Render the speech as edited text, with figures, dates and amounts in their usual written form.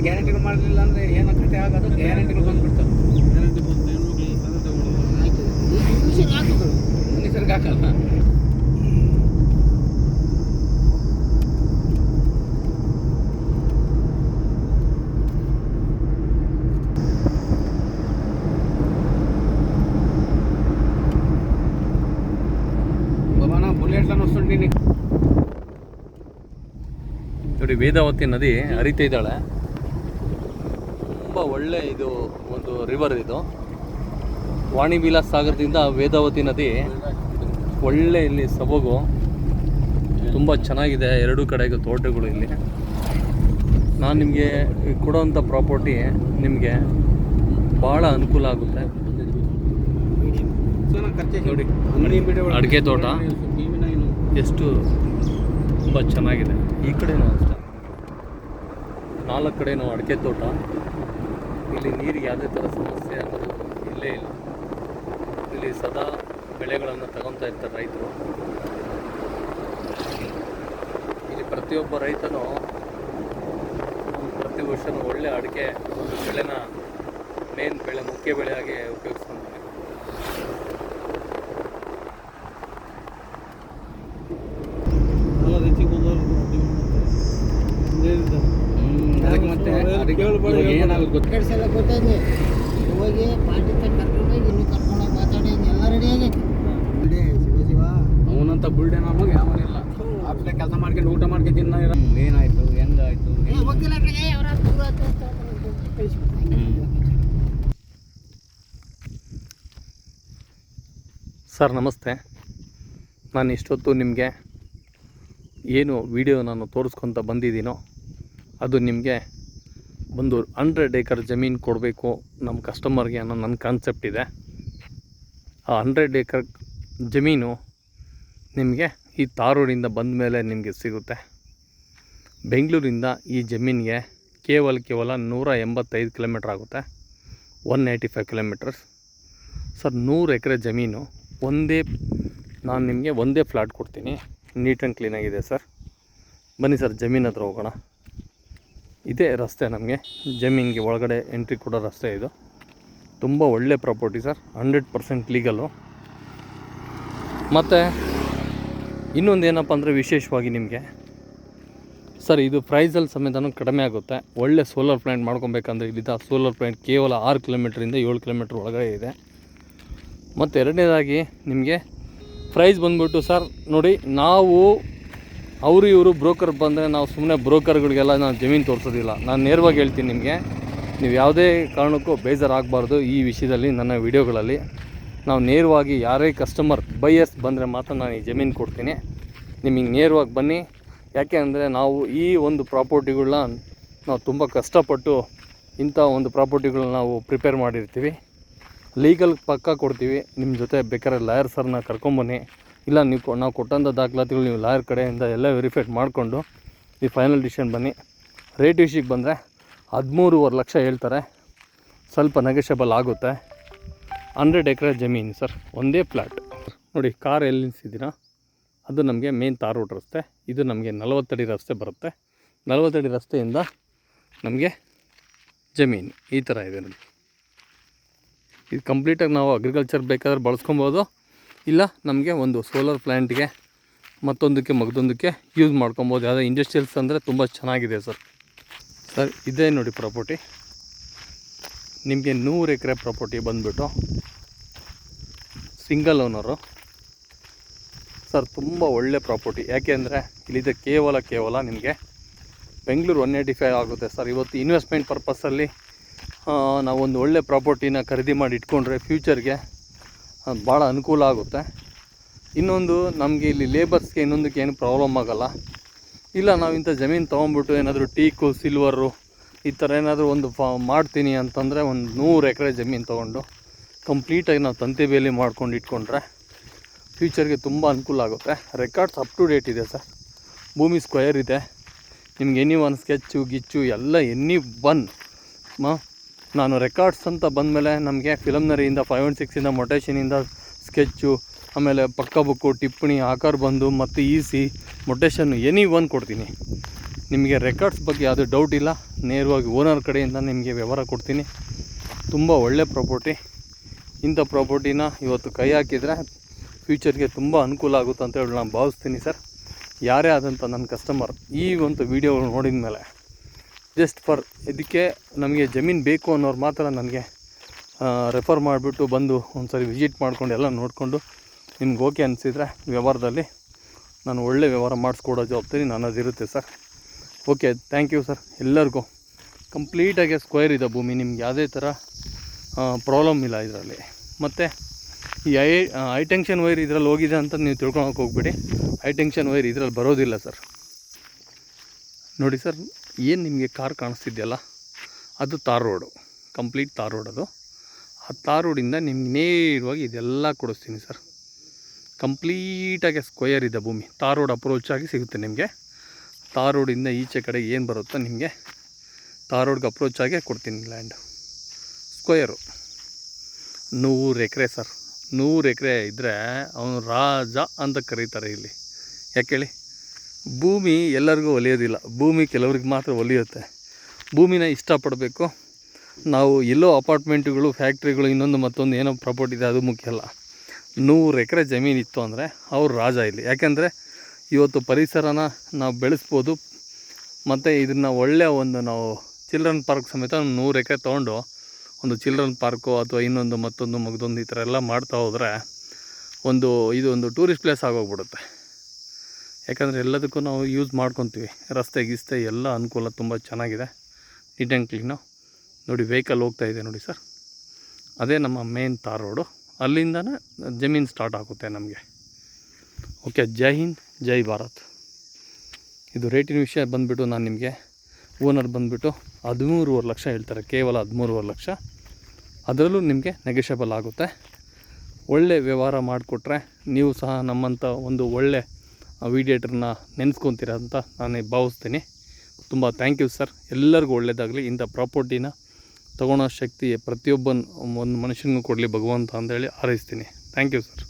ಗ್ಯಾರಂಟಿಗಳು ಮಾಡಲಿಲ್ಲ ಅಂದರೆ ಏನೋ ಕತೆ ಆಗೋದು. ಗ್ಯಾರಂಟಿಗಳು ಬಂದುಬಿಡ್ತವೆ. ಗ್ಯಾರಂಟಿ ಬಂದು ಹೆಣ್ಮಕ್ಳಿಗೆ ಮನುಷ್ಯರಿಗೆ ಹಾಕಲ್ಲ. ನೋಡಿ, ವೇದಾವತಿ ನದಿ ಹರಿತಾ ಇದ್ದಾಳೆ. ತುಂಬ ಒಳ್ಳೆ ಇದು ಒಂದು ರಿವರ್ ಇದು. ವಾಣಿವಿಲಾಸ್ ಸಾಗರದಿಂದ ವೇದಾವತಿ ನದಿ ಒಳ್ಳೆ ಇಲ್ಲಿ ಸೊಬಗು ತುಂಬ ಚೆನ್ನಾಗಿದೆ. ಎರಡೂ ಕಡೆಗೆ ತೋಟಗಳು ಇಲ್ಲಿ. ನಾನು ನಿಮಗೆ ಕೊಡೋವಂಥ ಪ್ರಾಪರ್ಟಿ ನಿಮಗೆ ಭಾಳ ಅನುಕೂಲ ಆಗುತ್ತೆ. ನೋಡಿ, ಅಡಿಕೆ ತೋಟ ಎಷ್ಟು ತುಂಬ ಚೆನ್ನಾಗಿದೆ. ಈ ಕಡೆನೂ ಅಷ್ಟೇ, 4 ಕಡೆನೂ ಅಡಿಕೆ ತೋಟ. ಇಲ್ಲಿ ನೀರಿಗೆ ಯಾವುದೇ ಥರ ಸಮಸ್ಯೆ ಆಗೋದು ಇಲ್ಲೇ ಇಲ್ಲ. ಇಲ್ಲಿ ಸದಾ ಬೆಳೆಗಳನ್ನು ತಗೊತಾ ಇರ್ತಾರೆ ರೈತರು. ಇಲ್ಲಿ ಪ್ರತಿಯೊಬ್ಬ ರೈತನು ಪ್ರತಿ ವರ್ಷವೂ ಒಳ್ಳೆ ಅಡಿಕೆ ಒಂದು ಬೆಳೆನ ಮೇನ್ ಬೆಳೆ, ಮುಖ್ಯ ಬೆಳೆಯಾಗಿ ಉಪಯೋಗಿಸ್ತಾನೆ. ಅವನಂತ ಬುಲ್ಡೆ ನಮಗೆ ಯಾವನಿಲ್ಲ. ಆಫ್ಲೆ ಕೆಲಸ ಮಾಡ್ಕೊಂಡು ಊಟ ಮಾಡ್ಕೊಂಡು ತಿನ್ನ ಏನಾಯ್ತು ಹೆಂಗಾಯ್ತು. ಸರ್ ನಮಸ್ತೆ. ನಾನು ಇಷ್ಟೊತ್ತು ನಿಮಗೆ ಏನು ವಿಡಿಯೋ ನಾನು ತೋರಿಸ್ಕೊತ ಬಂದಿದ್ದೀನೋ ಅದು ನಿಮಗೆ ಒಂದು 100 ಏಕರ್ ಜಮೀನು ಕೊಡಬೇಕು ನಮ್ಮ ಕಸ್ಟಮರ್ಗೆ ಅನ್ನೋ ನನ್ನ ಕಾನ್ಸೆಪ್ಟ್ ಇದೆ. ಆ 100 ಏಕರ್ ಜಮೀನು ನಿಮಗೆ ಈ ತಾರೂರಿಂದ ಬಂದ ಮೇಲೆ ನಿಮಗೆ ಸಿಗುತ್ತೆ. ಬೆಂಗಳೂರಿಂದ ಈ ಜಮೀನಿಗೆ ಕೇವಲ 185 ಕಿಲೋಮೀಟ್ರ್ ಆಗುತ್ತೆ. 185 ಕಿಲೋಮೀಟರ್ಸ್ ಸರ್. 100 ಎಕರೆ ಜಮೀನು ನಾನು ನಿಮಗೆ ಒಂದೇ ಫ್ಲಾಟ್ ಕೊಡ್ತೀನಿ. ನೀಟ್ ಆ್ಯಂಡ್ ಕ್ಲೀನಾಗಿದೆ ಸರ್. ಬನ್ನಿ ಸರ್, ಜಮೀನು ಹತ್ರ ಹೋಗೋಣ. ಇದೇ ರಸ್ತೆ, ನಮಗೆ ಜಮೀನಿಗೆ ಒಳಗಡೆ ಎಂಟ್ರಿ ಕೊಡೋ ರಸ್ತೆ ಇದು. ತುಂಬ ಒಳ್ಳೆ ಪ್ರಾಪರ್ಟಿ ಸರ್, 100% ಲೀಗಲು. ಮತ್ತು ಇನ್ನೊಂದು ಏನಪ್ಪ ಅಂದರೆ ವಿಶೇಷವಾಗಿ ನಿಮಗೆ ಸರ್, ಇದು ಪ್ರೈಸಲ್ಲಿ ಸಮೇತನೂ ಕಡಿಮೆ ಆಗುತ್ತೆ. ಒಳ್ಳೆ ಸೋಲಾರ್ ಪ್ಲ್ಯಾಂಟ್ ಮಾಡ್ಕೊಬೇಕಂದ್ರೆ ಇಲ್ಲಿದ್ದ ಸೋಲಾರ್ ಪ್ಲ್ಯಾಂಟ್ ಕೇವಲ 6 ಕಿಲೋಮೀಟ್ರಿಂದ 7 ಕಿಲೋಮೀಟ್ರ್ ಒಳಗಡೆ ಇದೆ. ಮತ್ತು ಎರಡನೇದಾಗಿ ನಿಮಗೆ ಪ್ರೈಸ್ ಬಂದ್ಬಿಟ್ಟು ಸರ್ ನೋಡಿ, ನಾವು ಇವರು ಬ್ರೋಕರ್ ಬಂದರೆ ನಾವು ಸುಮ್ಮನೆ ಬ್ರೋಕರ್ಗಳಿಗೆಲ್ಲ ನಾನು ಜಮೀನು ತೋರಿಸೋದಿಲ್ಲ. ನಾನು ನೇರವಾಗಿ ಹೇಳ್ತೀನಿ ನಿಮಗೆ, ನೀವು ಯಾವುದೇ ಕಾರಣಕ್ಕೂ ಬೇಜಾರಾಗಬಾರ್ದು ಈ ವಿಷಯದಲ್ಲಿ. ನನ್ನ ವಿಡಿಯೋಗಳಲ್ಲಿ ನಾವು ನೇರವಾಗಿ ಯಾರೇ ಕಸ್ಟಮರ್ ಬೈಯರ್ಸ್ ಬಂದರೆ ಮಾತ್ರ ನಾನು ಈ ಜಮೀನು ಕೊಡ್ತೀನಿ. ನಿಮಗೆ ನೇರವಾಗಿ ಬನ್ನಿ. ಯಾಕೆ ಅಂದರೆ ನಾವು ಈ ಒಂದು ಪ್ರಾಪರ್ಟಿಗಳನ್ನ ನಾವು ತುಂಬ ಕಷ್ಟಪಟ್ಟು ಇಂಥ ಒಂದು ಪ್ರಾಪರ್ಟಿಗಳನ್ನ ನಾವು ಪ್ರಿಪೇರ್ ಮಾಡಿರ್ತೀವಿ. ಲೀಗಲ್ ಪಕ್ಕ ಕೊಡ್ತೀವಿ. ನಿಮ್ಮ ಜೊತೆ ಬೇಕಾದ್ರೆ ಲಾಯರ್ ಸರ್ನ ಕರ್ಕೊಂಬನ್ನಿ. ಇಲ್ಲ ನಾವು ಕೊಟ್ಟಂಥ ದಾಖಲಾತಿಗಳು ನೀವು ಲಾಯರ್ ಕಡೆಯಿಂದ ಎಲ್ಲ ವೆರಿಫೈಡ್ ಮಾಡಿಕೊಂಡು ಈ ಫೈನಲ್ ಡಿಸಿಷನ್ ಬನ್ನಿ. ರೇಟ್ ವಿಷಯಕ್ಕೆ ಬಂದರೆ 13.5 ಲಕ್ಷ ಹೇಳ್ತಾರೆ. ಸ್ವಲ್ಪ ನೆಗೋಷಿಯಬಲ್ ಆಗುತ್ತೆ. 100 ಎಕರೆ ಜಮೀನು ಸರ್, ಒಂದೇ ಫ್ಲ್ಯಾಟ್. ನೋಡಿ, ಕಾರ್ ಎಲ್ಲಿ ನಿಲ್ಸಿದ್ದೀರಾ ಅದು ನಮಗೆ ಮೇನ್ ತಾರ್ ರೋಡ್ ರಸ್ತೆ. ಇದು ನಮಗೆ 40 ಅಡಿ ರಸ್ತೆ ಬರುತ್ತೆ. 40 ಅಡಿ ರಸ್ತೆಯಿಂದ ನಮಗೆ ಜಮೀನು ಈ ಥರ ಇದೆ ನೋಡಿ. ಇದು ಕಂಪ್ಲೀಟಾಗಿ ನಾವು ಅಗ್ರಿಕಲ್ಚರ್ ಬೇಕಾದ್ರೆ ಬಳಸ್ಕೊಬೋದು. ಇಲ್ಲ ನಮಗೆ ಒಂದು ಸೋಲಾರ್ ಪ್ಲ್ಯಾಂಟ್ಗೆ ಮತ್ತೊಂದಕ್ಕೆ ಯೂಸ್ ಮಾಡ್ಕೊಬೋದು. ಯಾವುದೇ ಇಂಡಸ್ಟ್ರಿಯಲ್ಸ್ ಅಂದರೆ ತುಂಬ ಚೆನ್ನಾಗಿದೆ ಸರ್. ಇದೇ ನೋಡಿ ಪ್ರಾಪರ್ಟಿ. ನಿಮಗೆ 100 ಎಕರೆ ಪ್ರಾಪರ್ಟಿ ಬಂದುಬಿಟ್ಟು ಸಿಂಗಲ್ ಓನರು ಸರ್. ತುಂಬ ಒಳ್ಳೆ ಪ್ರಾಪರ್ಟಿ. ಯಾಕೆ ಅಂದರೆ ಇಲ್ಲಿದೆ ಕೇವಲ ನಿಮಗೆ ಬೆಂಗಳೂರು 185 ಆಗುತ್ತೆ ಸರ್. ಇವತ್ತು ಇನ್ವೆಸ್ಟ್ಮೆಂಟ್ ಪರ್ಪಸ್ಸಲ್ಲಿ ನಾವೊಂದು ಒಳ್ಳೆ ಪ್ರಾಪರ್ಟಿನ ಖರೀದಿ ಮಾಡಿ ಇಟ್ಕೊಂಡ್ರೆ ಫ್ಯೂಚರ್ಗೆ ಭಾಳ ಅನುಕೂಲ ಆಗುತ್ತೆ. ಇನ್ನೊಂದು ನಮಗೆ ಇಲ್ಲಿ ಲೇಬರ್ಸ್ಗೆ ಇನ್ನೊಂದಕ್ಕೆ ಏನು ಪ್ರಾಬ್ಲಮ್ ಆಗೋಲ್ಲ. ಇಲ್ಲ ನಾವು ಇಂಥ ಜಮೀನು ತೊಗೊಂಬಿಟ್ಟು ಏನಾದರೂ ಟೀಕು ಸಿಲ್ವರು ಈ ಥರ ಏನಾದರೂ ಒಂದು ಮಾಡ್ತೀನಿ ಅಂತಂದರೆ ಒಂದು 100 ಎಕರೆ ಜಮೀನು ತೊಗೊಂಡು ಕಂಪ್ಲೀಟಾಗಿ ನಾವು ತಂತಿ ಬೇಲಿ ಮಾಡ್ಕೊಂಡು ಇಟ್ಕೊಂಡ್ರೆ ಫ್ಯೂಚರ್ಗೆ ತುಂಬ ಅನುಕೂಲ ಆಗುತ್ತೆ. ರೆಕಾರ್ಡ್ಸ್ ಅಪ್ ಟು ಡೇಟ್ ಇದೆ ಸರ್. ಭೂಮಿ ಸ್ಕ್ವೇರ್ ಇದೆ. ನಿಮ್ಗೆ ಎನಿ ಒನ್ ಸ್ಕೆಚ್ಚು ಗಿಚ್ಚು ಎಲ್ಲ ನಾನು ರೆಕಾರ್ಡ್ಸ್ ಅಂತ ಬಂದಮೇಲೆ ನಮಗೆ ಫಿಲಮ್ನರಿಯಿಂದ 516ಇಂದ ಮೊಟೇಷನಿಂದ ಸ್ಕೆಚ್ಚು, ಆಮೇಲೆ ಪಕ್ಕ ಬುಕ್ಕು, ಟಿಪ್ಪಣಿ, ಆಕಾರ ಬಂದು ಮತ್ತು ಮೊಟೇಷನ್ನು ಎನಿ ಒನ್ ಕೊಡ್ತೀನಿ. ನಿಮಗೆ ರೆಕಾರ್ಡ್ಸ್ ಬಗ್ಗೆ ಯಾವುದೇ ಡೌಟ್ ಇಲ್ಲ. ನೇರವಾಗಿ ಓನರ್ ಕಡೆಯಿಂದ ನಿಮಗೆ ವ್ಯವಹಾರ ಕೊಡ್ತೀನಿ. ತುಂಬ ಒಳ್ಳೆ ಪ್ರಾಪರ್ಟಿ. ಇಂಥ ಪ್ರಾಪರ್ಟಿನ ಇವತ್ತು ಕೈ ಹಾಕಿದರೆ ಫ್ಯೂಚರ್ಗೆ ತುಂಬ ಅನುಕೂಲ ಆಗುತ್ತೆ ಅಂತ ಹೇಳಿ ನಾನು ಭಾವಿಸ್ತೀನಿ ಸರ್. ಯಾರೇ ಆದಂಥ ನನ್ನ ಕಸ್ಟಮರ್ ಈ ಒಂದು ವಿಡಿಯೋ ನೋಡಿದ ಮೇಲೆ ಜಸ್ಟ್ ಫಾರ್ ಇದಕ್ಕೆ ನಮಗೆ ಜಮೀನು ಬೇಕು ಅನ್ನೋರು ಮಾತ್ರ ನನಗೆ ರೆಫರ್ ಮಾಡಿಬಿಟ್ಟು ಬಂದು ಒಂದು ಸರಿ ವಿಸಿಟ್ ಮಾಡ್ಕೊಂಡು ಎಲ್ಲ ನೋಡಿಕೊಂಡು ನಿಮ್ಗೆ ಓಕೆ ಅನಿಸಿದರೆ ವ್ಯವಹಾರದಲ್ಲಿ ನಾನು ಒಳ್ಳೆ ವ್ಯವಹಾರ ಮಾಡಿಸ್ಕೊಡೋ ಜವಾಬ್ದಾರಿ ನನ್ನದಿರುತ್ತೆ sir. Okay, thank you sir. ಎಲ್ಲರಿಗೂ ಕಂಪ್ಲೀಟಾಗಿ ಸ್ಕ್ವೇರ್ ಇದೆ ಭೂಮಿ, ನಿಮ್ಗೆ ಯಾವುದೇ ಥರ ಪ್ರಾಬ್ಲಮ್ ಇಲ್ಲ ಇದರಲ್ಲಿ. ಮತ್ತು ಈ ಹೈ ಟೆನ್ಷನ್ ವೈರ್ ಇದರಲ್ಲಿ ಹೋಗಿದೆ ಅಂತ ನೀವು ತಿಳ್ಕೊಳಕ್ಕೆ ಹೋಗ್ಬೇಡಿ. ಹೈ ಟೆನ್ಷನ್ ವೈರ್ ಇದರಲ್ಲಿ ಬರೋದಿಲ್ಲ ಸರ್. ನೋಡಿ ಸರ್, ಏನು ನಿಮಗೆ ಕಾರ್ ಕಾಣಿಸ್ತಿದೆಯಲ್ಲ ಅದು ತಾರ್ ರೋಡು, ಕಂಪ್ಲೀಟ್ ತಾರ್ ರೋಡ್ ಅದು. ಆ ತಾರ್ ರೋಡಿಂದ ನಿಮ್ಗೆ ನೇರವಾಗಿ ಇದೆಲ್ಲ ಕೊಡಿಸ್ತೀನಿ ಸರ್. ಕಂಪ್ಲೀಟಾಗಿ ಸ್ಕ್ವೇರ್ ಇದೆ ಭೂಮಿ, ತಾರ್ ರೋಡ್ ಅಪ್ರೋಚ್ ಆಗಿ ಸಿಗುತ್ತೆ ನಿಮಗೆ. ತಾರ್ ರೋಡಿಂದ ಈಚೆ ಕಡೆ ಏನು ಬರುತ್ತೋ ನಿಮಗೆ ತಾರ್ ರೋಡ್ಗೆ ಅಪ್ರೋಚ್ ಆಗೇ ಕೊಡ್ತೀನಿ ಲ್ಯಾಂಡು. ಸ್ಕ್ವೇರು 100 ಎಕರೆ ಸರ್. 100 ಎಕರೆ ಇದ್ದರೆ ಅವನು ರಾಜ ಅಂತ ಕರೀತಾರೆ ಇಲ್ಲಿ. ಯಾಕೆ ಹೇಳಿ, ಭೂಮಿ ಎಲ್ಲರಿಗೂ ಒಲಿಯೋದಿಲ್ಲ, ಭೂಮಿ ಕೆಲವ್ರಿಗೆ ಮಾತ್ರ ಒಲಿಯುತ್ತೆ. ಭೂಮಿನ ಇಷ್ಟಪಡಬೇಕು ನಾವು. ಎಲ್ಲೋ ಅಪಾರ್ಟ್ಮೆಂಟ್ಗಳು, ಫ್ಯಾಕ್ಟ್ರಿಗಳು, ಇನ್ನೊಂದು ಮತ್ತೊಂದು ಏನೋ ಪ್ರಾಪರ್ಟಿ ಇದೆ ಅದು ಮುಖ್ಯ ಅಲ್ಲ. 100 ಎಕರೆ ಜಮೀನಿತ್ತು ಅಂದರೆ ಅವ್ರು ರಾಜ ಇಲ್ಲಿ. ಯಾಕೆಂದರೆ ಇವತ್ತು ಪರಿಸರನ ನಾವು ಬೆಳೆಸ್ಬೋದು. ಮತ್ತು ಇದನ್ನು ಒಳ್ಳೆಯ ಒಂದು ನಾವು ಚಿಲ್ಡ್ರನ್ ಪಾರ್ಕ್ ಸಮೇತ 100 ಎಕರೆ ತೊಗೊಂಡು ಒಂದು ಚಿಲ್ಡ್ರನ್ ಪಾರ್ಕು ಅಥವಾ ಇನ್ನೊಂದು ಮತ್ತೊಂದು ಈ ಥರ ಎಲ್ಲ ಮಾಡ್ತಾ ಹೋದರೆ ಇದೊಂದು ಟೂರಿಸ್ಟ್ ಪ್ಲೇಸ್ ಆಗೋಗ್ಬಿಡುತ್ತೆ. ಯಾಕಂದರೆ ಎಲ್ಲದಕ್ಕೂ ನಾವು ಯೂಸ್ ಮಾಡ್ಕೊತೀವಿ. ರಸ್ತೆ ಗಿಸ್ತೆ ಎಲ್ಲ ಅನುಕೂಲ ತುಂಬ ಚೆನ್ನಾಗಿದೆ, ನೀಟ್ ಆ್ಯಂಡ್ ಕ್ಲೀನು. ನೋಡಿ ವೆಹಿಕಲ್ ಹೋಗ್ತಾ ಇದೆ ನೋಡಿ ಸರ್, ಅದೇ ನಮ್ಮ ಮೇನ್ ತಾರ್ ರೋಡು. ಅಲ್ಲಿಂದನೇ ಜಮೀನು ಸ್ಟಾರ್ಟ್ ಆಗುತ್ತೆ ನಮಗೆ. ಓಕೆ, ಜೈ ಹಿಂದ್, ಜೈ ಭಾರತ್. ಇದು ರೇಟಿನ ವಿಷಯ ಬಂದುಬಿಟ್ಟು ನಾನು ನಿಮಗೆ ಓನರ್ ಬಂದುಬಿಟ್ಟು 13.5 ಲಕ್ಷ ಹೇಳ್ತಾರೆ, ಕೇವಲ 13.5 ಲಕ್ಷ. ಅದರಲ್ಲೂ ನಿಮಗೆ ನೆಗೋಷಿಯಬಲ್ ಆಗುತ್ತೆ. ಒಳ್ಳೆ ವ್ಯವಹಾರ ಮಾಡಿಕೊಟ್ರೆ ನೀವು ಸಹ ನಮ್ಮಂಥ ಒಂದು ಒಳ್ಳೆ ವೀಡಿಯೇಟರ್ನ ನೆನೆಸ್ಕೊತೀರ ಅಂತ ನಾನು ಭಾವಿಸ್ತೀನಿ. ತುಂಬ ಥ್ಯಾಂಕ್ ಯು ಸರ್. ಎಲ್ಲರಿಗೂ ಒಳ್ಳೆಯದಾಗಲಿ. ಇಂಥ ಪ್ರಾಪರ್ಟಿನ ತೊಗೊಳೋ ಶಕ್ತಿ ಪ್ರತಿಯೊಬ್ಬ ಒಂದು ಮನುಷ್ಯನಿಗೂ ಕೊಡಲಿ ಭಗವಂತ ಅಂತೇಳಿ ಹಾರೈಸ್ತೀನಿ. Thank you sir.